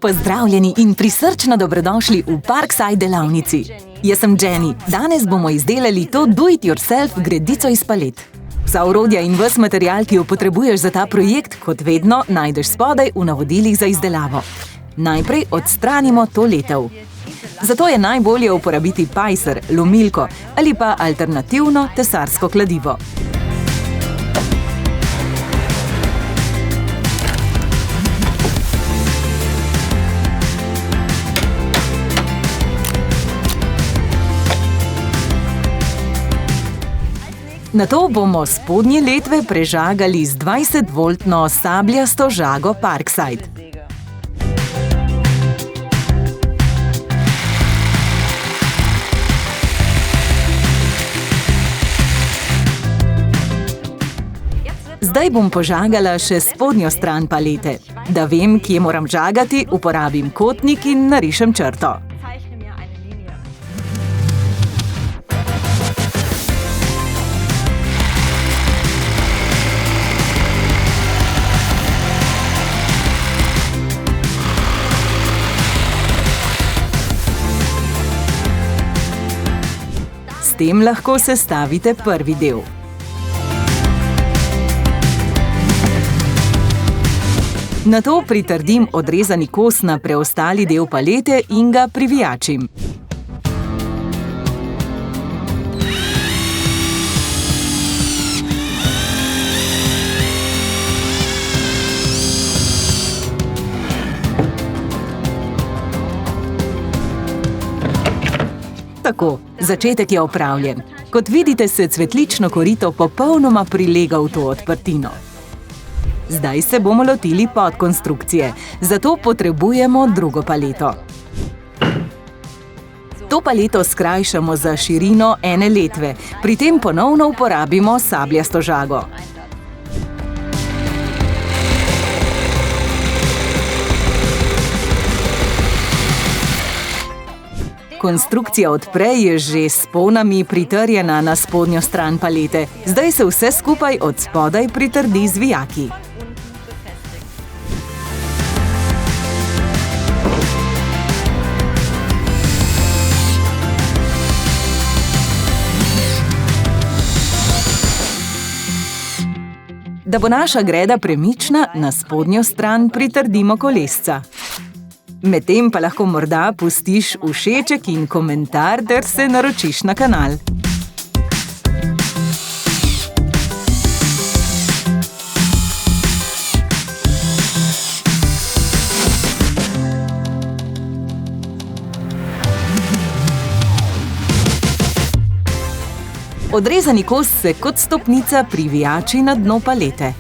Pozdravljeni in prisrčno dobrodošli v Parkside delavnici. Jaz sem Jenny. Danes bomo izdelali to do-it-yourself gredico iz palet. Vsa orodja in ves material, ki jo potrebuješ za ta projekt, kot vedno, najdeš spodaj v navodilih za izdelavo. Najprej odstranimo to letev. Zato je najbolje uporabiti pajser, lomilko ali pa alternativno tesarsko kladivo. Nato bomo spodnje letve prežagali z 20-voltno sabljasto žago Parkside. Zdaj bom požagala še spodnjo stran palete. Da vem, kje moram žagati, uporabim kotnik in narišem črto. S tem lahko sestavite prvi del. Nato pritrdim odrezani kos na preostali del palete in ga privijačim. Tako, začetek je opravljen. Kot vidite, se cvetlično korito popolnoma prilega v to odprtino. Zdaj se bomo lotili podkonstrukcije, zato potrebujemo drugo paleto. To paleto skrajšamo za širino ene letve, pri tem ponovno uporabimo sabljasto žago. Konstrukcija odpre je že s ponami pritrjena na spodnjo stran palete. Zdaj se vse skupaj od spodaj pritrdi z vijaki. Da bo naša greda premična, na spodnjo stran pritrdimo kolesca. Medtem pa lahko morda pustiš všeček in komentar ter se naročiš na kanal. Odrezani kos se kot stopnica privijači na dno palete.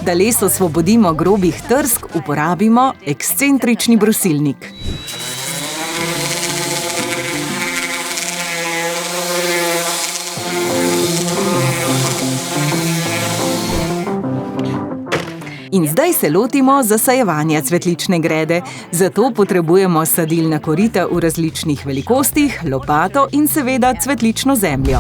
Da les osvobodimo grobih trsk, uporabimo ekscentrični brusilnik. In zdaj se lotimo zasajevanja cvetlične grede. Zato potrebujemo sadilna korita v različnih velikostih, lopato in seveda cvetlično zemljo.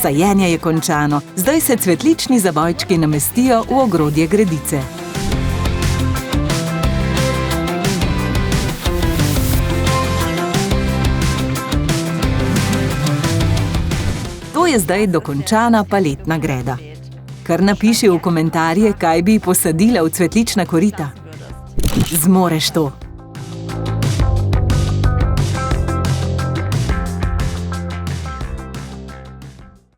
Sajenje je končano, zdaj se cvetlični zabojčki namestijo v ogrodje gredice. To je zdaj dokončana paletna greda. Kar napiši v komentarje, kaj bi posadila v cvetlična korita. Zmoreš to!